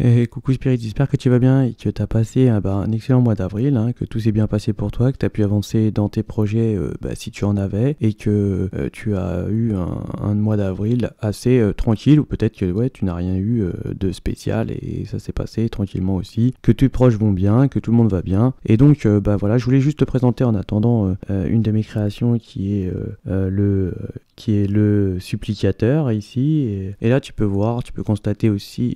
Et coucou Spirit, j'espère que tu vas bien et que tu as passé un excellent mois d'avril, hein, que tout s'est bien passé pour toi, que tu as pu avancer dans tes projets si tu en avais et que tu as eu un mois d'avril assez tranquille, ou peut-être que ouais, tu n'as rien eu de spécial et ça s'est passé tranquillement aussi, que tes proches vont bien, que tout le monde va bien. Et donc voilà, je voulais juste te présenter en attendant une de mes créations qui est le supplicateur ici, et là tu peux voir, tu peux constater aussi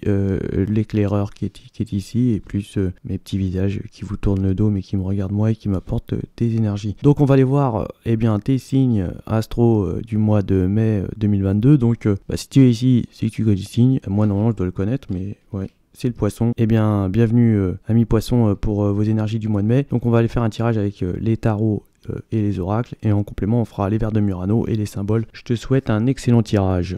l'éclaireur qui est ici, et plus mes petits visages qui vous tournent le dos mais qui me regardent moi et qui m'apportent des énergies. Donc on va aller voir tes signes astro du mois de mai 2022. Donc si tu es ici, c'est que tu connais le signe. Moi normalement je dois le connaître, mais ouais, c'est le poisson. Eh bien bienvenue amis poissons pour vos énergies du mois de mai. Donc on va aller faire un tirage avec les tarots et les oracles, et en complément on fera les vers de Murano et les symboles. Je te souhaite un excellent tirage.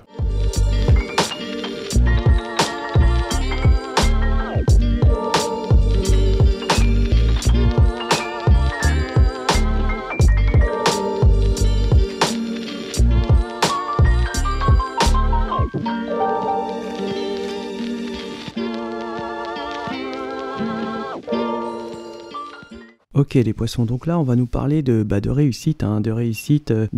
Ok les poissons, donc là on va nous parler de réussite, peut-être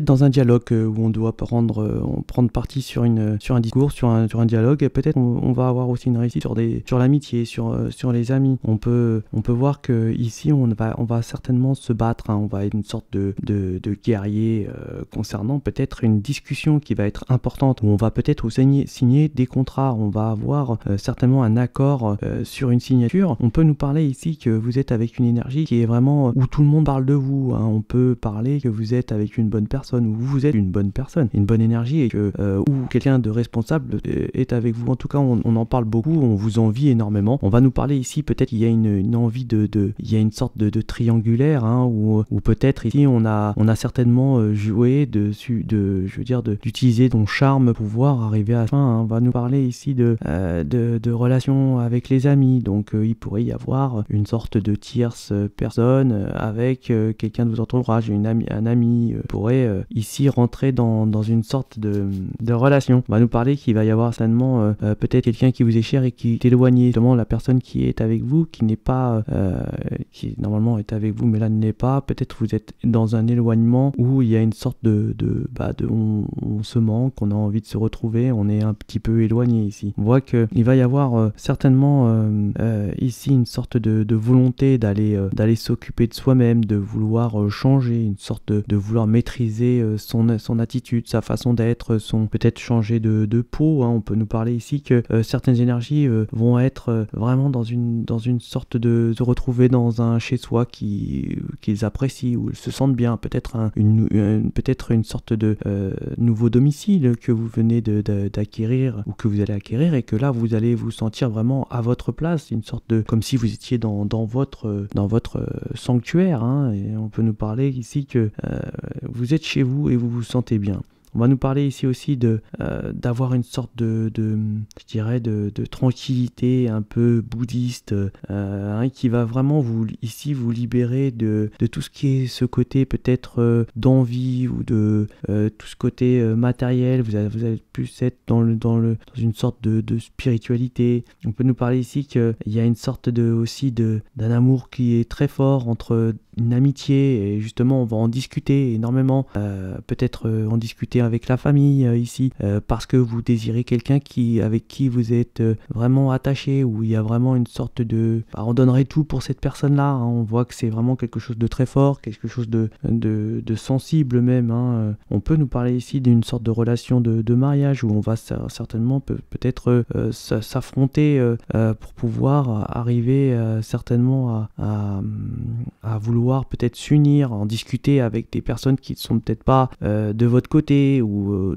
dans un dialogue où on doit prendre parti sur un discours, sur un dialogue, et peut-être on va avoir aussi une réussite sur l'amitié, sur les amis. On peut voir que ici on va certainement se battre, hein, on va être une sorte de guerrier concernant peut-être une discussion qui va être importante, où on va peut-être signer des contrats, on va avoir certainement un accord sur une signature. On peut nous parler ici que vous êtes avec une énergie qui est vraiment où tout le monde parle de vous, hein. On peut parler que vous êtes avec une bonne personne, ou vous êtes une bonne personne, une bonne énergie, et que ou quelqu'un de responsable est avec vous. En tout cas on en parle beaucoup, on vous envie énormément. On va nous parler ici peut-être qu'il y a une envie il y a une sorte de triangulaire, hein, ou peut-être ici on a certainement joué d'utiliser ton charme pour pouvoir arriver à la fin, hein. On va nous parler ici de relations avec les amis, donc il pourrait y avoir une sorte de tierce personne avec quelqu'un de votre entourage, un ami pourrait ici rentrer dans une sorte de relation. On va nous parler qu'il va y avoir certainement peut-être quelqu'un qui vous est cher et qui est éloigné, justement la personne qui est avec vous, qui n'est pas qui normalement est avec vous mais là ne l'est pas. Peut-être vous êtes dans un éloignement où il y a une sorte on se manque, on a envie de se retrouver, on est un petit peu éloigné ici. On voit qu'il va y avoir certainement ici une sorte de volonté d'aller s'occuper de soi-même, de vouloir changer, une sorte de vouloir maîtriser son attitude, sa façon d'être, peut-être changer de peau, hein. On peut nous parler ici que certaines énergies vont être vraiment dans une sorte de se retrouver dans un chez-soi qu'ils apprécient, où ils se sentent bien, peut-être peut-être une sorte de nouveau domicile que vous venez d'acquérir ou que vous allez acquérir, et que là vous allez vous sentir vraiment à votre place, une sorte de comme si vous étiez dans votre sanctuaire, hein. Et on peut nous parler ici que vous êtes chez vous et vous vous sentez bien. On va nous parler ici aussi d'avoir une sorte de tranquillité un peu bouddhiste, hein, qui va vraiment vous libérer de tout ce qui est ce côté peut-être d'envie, ou de tout ce côté matériel. Vous allez plus être dans une sorte de spiritualité. On peut nous parler ici qu'il y a une sorte d'un amour qui est très fort entre une amitié, et justement on va en discuter énormément, peut-être en discuter avec la famille ici, parce que vous désirez quelqu'un avec qui vous êtes vraiment attaché, où il y a vraiment une sorte on donnerait tout pour cette personne-là, hein. On voit que c'est vraiment quelque chose de très fort, quelque chose de sensible même, hein. On peut nous parler ici d'une sorte de relation de mariage, où on va certainement peut-être s'affronter pour pouvoir arriver certainement à vouloir peut-être s'unir, en discuter avec des personnes qui ne sont peut-être pas de votre côté, ou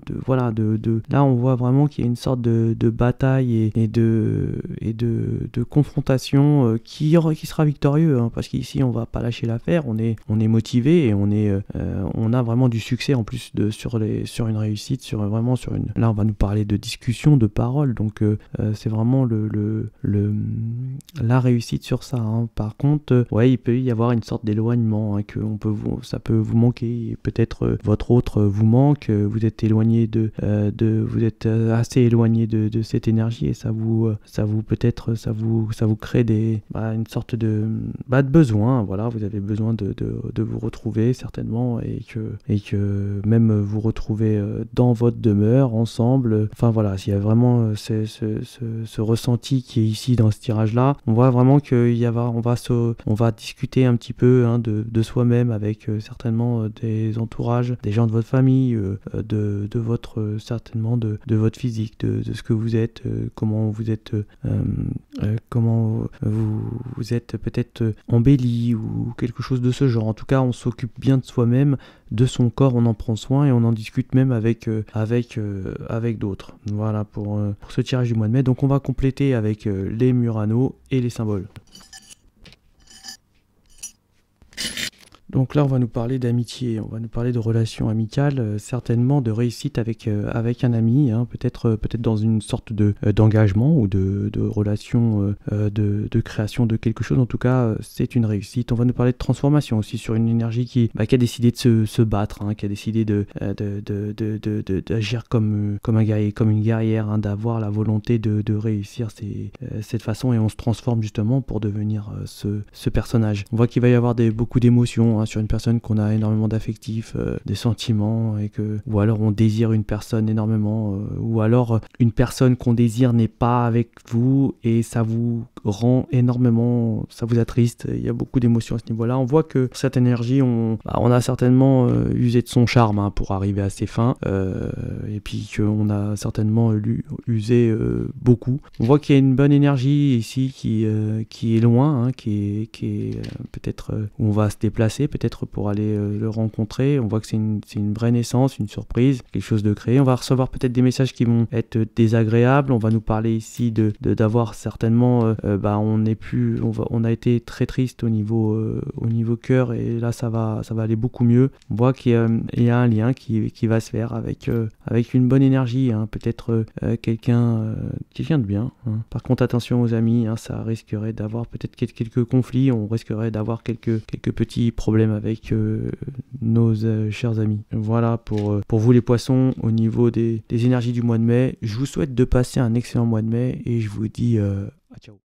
là on voit vraiment qu'il y a une sorte de bataille et de confrontation qui sera victorieux, hein, parce qu'ici on va pas lâcher l'affaire, on est motivé, et on a vraiment du succès en plus sur une réussite, là on va nous parler de discussion, de parole, donc c'est vraiment la réussite sur ça, hein. Par contre il peut y avoir une sorte d'éloignement éloignement, hein, que ça peut vous manquer, peut-être votre autre vous manque, vous êtes éloigné vous êtes assez éloigné de cette énergie, et ça vous peut-être ça vous crée une sorte de besoin. Voilà, vous avez besoin de vous retrouver certainement, et que même vous retrouver dans votre demeure ensemble. Enfin voilà, s'il y a vraiment ce ressenti qui est ici dans ce tirage là, on voit vraiment on va discuter un petit peu, hein, de soi-même, avec certainement des entourages, des gens de votre famille, de votre certainement de votre physique, de ce que vous êtes, comment vous êtes, comment vous êtes peut-être embelli ou quelque chose de ce genre. En tout cas, on s'occupe bien de soi-même, de son corps, on en prend soin, et on en discute même avec d'autres. Voilà pour ce tirage du mois de mai. Donc on va compléter avec les Murano et les symboles. Donc là, on va nous parler d'amitié, on va nous parler de relations amicales, certainement de réussite avec un ami, hein, peut-être dans une sorte d'engagement ou de relation, de création de quelque chose. En tout cas, c'est une réussite. On va nous parler de transformation aussi, sur une énergie qui a décidé de se battre, hein, qui a décidé d'agir comme un guerrier, comme une guerrière, hein, d'avoir la volonté de réussir cette façon, et on se transforme justement pour devenir ce personnage. On voit qu'il va y avoir beaucoup d'émotions, hein, sur une personne qu'on a énormément d'affectifs, des sentiments, ou alors on désire une personne énormément, ou alors une personne qu'on désire n'est pas avec vous, et ça vous rend énormément, ça vous attriste. Il y a beaucoup d'émotions à ce niveau-là. On voit que cette énergie, on a certainement usé de son charme, hein, pour arriver à ses fins, et puis qu'on a certainement usé beaucoup. On voit qu'il y a une bonne énergie ici qui est loin, hein, qui est peut-être où on va se déplacer, peut-être pour aller le rencontrer. On voit que c'est une vraie naissance, une surprise, quelque chose de créé. On va recevoir peut-être des messages qui vont être désagréables. On va nous parler ici d'avoir certainement, on a été très triste au niveau cœur, et là ça va aller beaucoup mieux. On voit qu'il y a un lien qui va se faire avec une bonne énergie, hein, peut-être quelqu'un de bien, hein. Par contre, attention aux amis, hein, ça risquerait d'avoir peut-être quelques conflits, on risquerait d'avoir quelques petits problèmes avec nos chers amis. Voilà pour vous les poissons, au niveau des énergies du mois de mai. Je vous souhaite de passer un excellent mois de mai, et je vous dis à ciao.